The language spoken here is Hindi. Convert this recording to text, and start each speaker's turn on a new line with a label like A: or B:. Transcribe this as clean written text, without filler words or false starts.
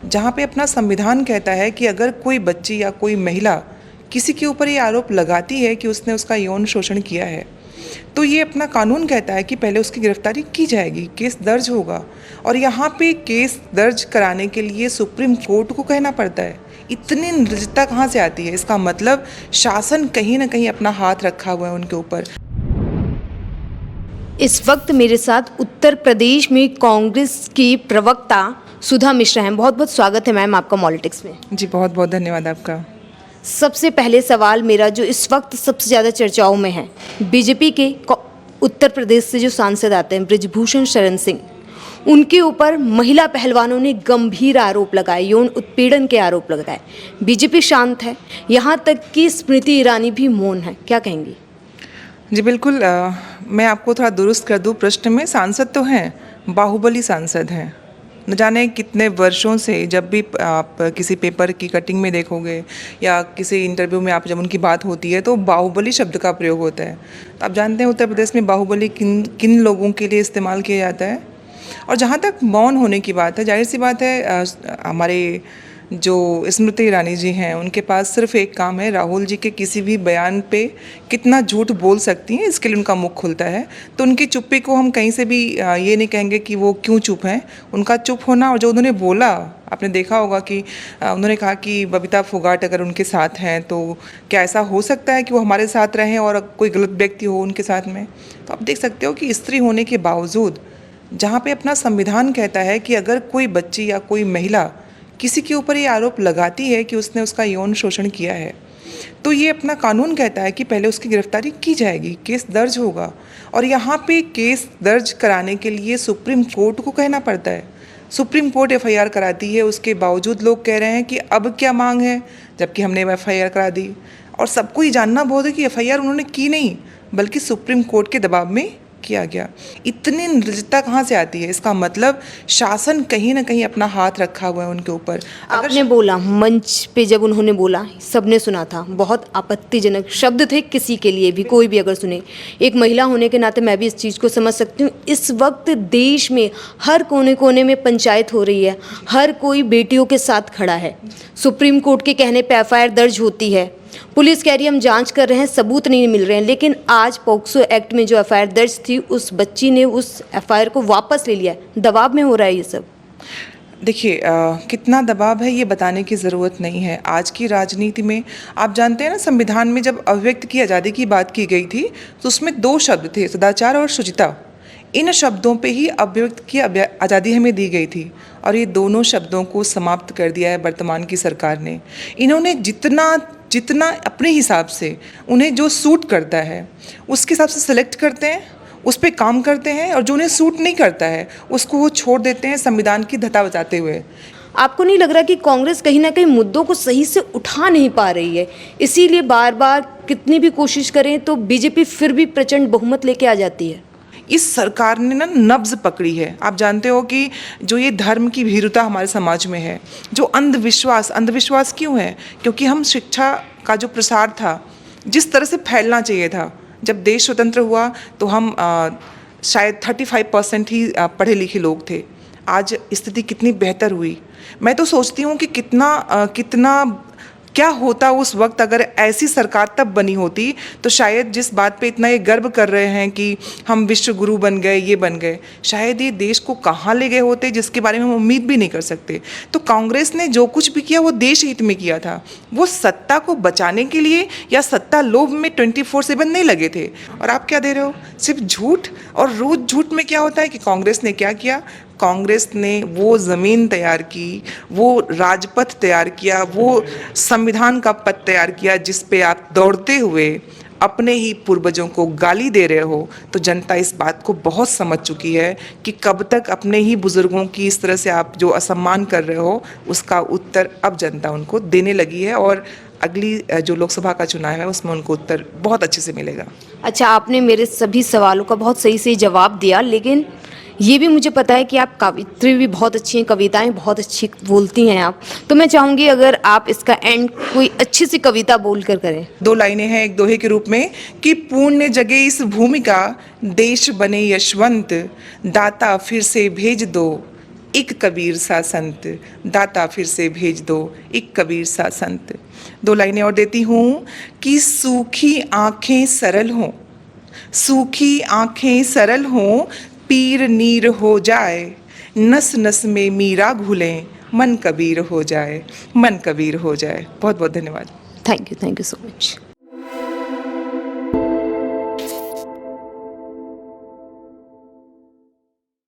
A: जहाँ पे अपना संविधान कहता है कि अगर कोई बच्ची या कोई महिला किसी के ऊपर ये आरोप लगाती है कि उसने उसका यौन शोषण किया है, तो ये अपना कानून कहता है कि पहले उसकी गिरफ्तारी की जाएगी, केस दर्ज होगा। और यहाँ पे केस दर्ज कराने के लिए सुप्रीम कोर्ट को कहना पड़ता है। इतनी निर्लजता कहाँ से आती है? इसका मतलब शासन कहीं ना कहीं अपना हाथ रखा हुआ है उनके ऊपर।
B: इस वक्त मेरे साथ उत्तर प्रदेश में कांग्रेस की प्रवक्ता सुधा मिश्रा हैं। बहुत बहुत स्वागत है मैम आपका पॉलिटिक्स में।
A: जी बहुत बहुत धन्यवाद आपका।
B: सबसे पहले सवाल मेरा जो इस वक्त सबसे ज़्यादा चर्चाओं में है, बीजेपी के उत्तर प्रदेश से जो सांसद आते हैं बृजभूषण शरण सिंह, उनके ऊपर महिला पहलवानों ने गंभीर आरोप लगाए, यौन उत्पीड़न के आरोप लगाए। बीजेपी शांत है, यहाँ तक कि स्मृति ईरानी भी मौन है, क्या कहेंगी?
A: जी बिल्कुल, मैं आपको थोड़ा दुरुस्त कर दूँ प्रश्न में। सांसद तो हैं, बाहुबली सांसद हैं। न जाने कितने वर्षों से जब भी आप किसी पेपर की कटिंग में देखोगे या किसी इंटरव्यू में आप जब उनकी बात होती है तो बाहुबली शब्द का प्रयोग होता है। तो आप जानते हैं उत्तर प्रदेश में बाहुबली किन किन लोगों के लिए इस्तेमाल किया जाता है। और जहाँ तक मौन होने की बात है, जाहिर सी बात है, हमारे जो स्मृति ईरानी जी हैं उनके पास सिर्फ एक काम है, राहुल जी के किसी भी बयान पे कितना झूठ बोल सकती हैं इसके लिए उनका मुख खुलता है। तो उनकी चुप्पी को हम कहीं से भी ये नहीं कहेंगे कि वो क्यों चुप हैं। उनका चुप होना और जो उन्होंने बोला, आपने देखा होगा कि उन्होंने कहा कि बबीता फोगाट अगर उनके साथ हैं तो क्या ऐसा हो सकता है कि वो हमारे साथ रहें और कोई गलत व्यक्ति हो उनके साथ में। तो आप देख सकते हो कि स्त्री होने के बावजूद जहाँ पे अपना संविधान कहता है कि अगर कोई बच्ची या कोई महिला किसी के ऊपर ये आरोप लगाती है कि उसने उसका यौन शोषण किया है, तो ये अपना कानून कहता है कि पहले उसकी गिरफ्तारी की जाएगी, केस दर्ज होगा। और यहाँ पे केस दर्ज कराने के लिए सुप्रीम कोर्ट को कहना पड़ता है। सुप्रीम कोर्ट एफआईआर कराती है, उसके बावजूद लोग कह रहे हैं कि अब क्या मांग है, जबकि हमने एफआईआर करा दी। और सबको ये जानना बहुत है कि एफआईआर उन्होंने की नहीं, बल्कि सुप्रीम कोर्ट के दबाव में किया गया। इतनी निर्लजता कहाँ से आती है? इसका मतलब शासन कहीं ना कहीं अपना हाथ रखा हुआ है उनके ऊपर।
B: आपने बोला, मंच पे जब उन्होंने बोला सबने सुना था, बहुत आपत्तिजनक शब्द थे किसी के लिए भी, कोई भी अगर सुने। एक महिला होने के नाते मैं भी इस चीज़ को समझ सकती हूँ। इस वक्त देश में हर कोने कोने में पंचायत हो रही है, हर कोई बेटियों के साथ खड़ा है। सुप्रीम कोर्ट के कहने पर एफआईआर दर्ज होती है, पुलिस कह रही है हम जांच कर रहे हैं, सबूत नहीं मिल रहे हैं। लेकिन आज पॉक्सो एक्ट में जो एफआईआर दर्ज थी, उस बच्ची ने उस एफआईआर को वापस ले लिया है। दबाव में हो रहा है ये सब।
A: देखिए, कितना दबाव है ये बताने की ज़रूरत नहीं है। आज की राजनीति में आप जानते हैं ना, संविधान में जब अभिव्यक्ति की आज़ादी की बात की गई थी तो उसमें दो शब्द थे, सदाचार और शुचिता। इन शब्दों पे ही अभिव्यक्ति की आज़ादी हमें दी गई थी और ये दोनों शब्दों को समाप्त कर दिया है वर्तमान की सरकार ने। इन्होंने जितना अपने हिसाब से उन्हें जो सूट करता है उसके हिसाब से सिलेक्ट करते हैं, उस पर काम करते हैं, और जो उन्हें सूट नहीं करता है उसको वो छोड़ देते हैं संविधान की धता बजाते हुए।
B: आपको नहीं लग रहा कि कांग्रेस कहीं ना कहीं मुद्दों को सही से उठा नहीं पा रही है, इसीलिए बार बार कितनी भी कोशिश करें तो बीजेपी फिर भी प्रचंड बहुमत लेके आ जाती है?
A: इस सरकार ने ना नब्ज पकड़ी है। आप जानते हो कि जो ये धर्म की भीरुता हमारे समाज में है, जो अंधविश्वास क्यों है? क्योंकि हम शिक्षा का जो प्रसार था, जिस तरह से फैलना चाहिए था, जब देश स्वतंत्र हुआ तो हम शायद 35% ही पढ़े लिखे लोग थे। आज स्थिति कितनी बेहतर हुई। मैं तो सोचती हूँ कि कितना क्या होता उस वक्त अगर ऐसी सरकार तब बनी होती, तो शायद जिस बात पे इतना ये गर्व कर रहे हैं कि हम विश्व गुरु बन गए, ये बन गए, शायद ये देश को कहाँ ले गए होते जिसके बारे में हम उम्मीद भी नहीं कर सकते। तो कांग्रेस ने जो कुछ भी किया वो देश हित में किया था। वो सत्ता को बचाने के लिए या सत्ता लोभ में 24/7 नहीं लगे थे। और आप क्या दे रहे हो? सिर्फ झूठ। और रोज झूठ में क्या होता है कि कांग्रेस ने क्या किया? कांग्रेस ने वो ज़मीन तैयार की, वो राजपथ तैयार किया, वो संविधान का पथ तैयार किया जिस पे आप दौड़ते हुए अपने ही पूर्वजों को गाली दे रहे हो। तो जनता इस बात को बहुत समझ चुकी है कि कब तक अपने ही बुजुर्गों की इस तरह से आप जो असम्मान कर रहे हो, उसका उत्तर अब जनता उनको देने लगी है। और अगली जो लोकसभा का चुनाव है उसमें उनको उत्तर बहुत अच्छे से मिलेगा।
B: अच्छा, आपने मेरे सभी सवालों का बहुत सही से जवाब दिया, लेकिन ये भी मुझे पता है कि आप कवित्री भी बहुत अच्छी हैं, कविताएं बहुत अच्छी बोलती हैं आप। तो मैं चाहूँगी अगर आप इसका एंड कोई अच्छी सी कविता बोल कर करें।
A: 2 लाइनें हैं एक दोहे के रूप में कि पुण्य जगे इस भूमि का, देश बने यशवंत, दाता फिर से भेज दो एक कबीर सा संत, दाता फिर से भेज दो एक कबीर सा संत। 2 लाइनें और देती हूँ कि सूखी आँखें सरल हों, सूखी आँखें सरल हों, पीर नीर हो जाए, नस नस में मीरा घुलें, मन कबीर हो जाए, मन कबीर हो जाए। बहुत बहुत धन्यवाद।
B: Thank you so much.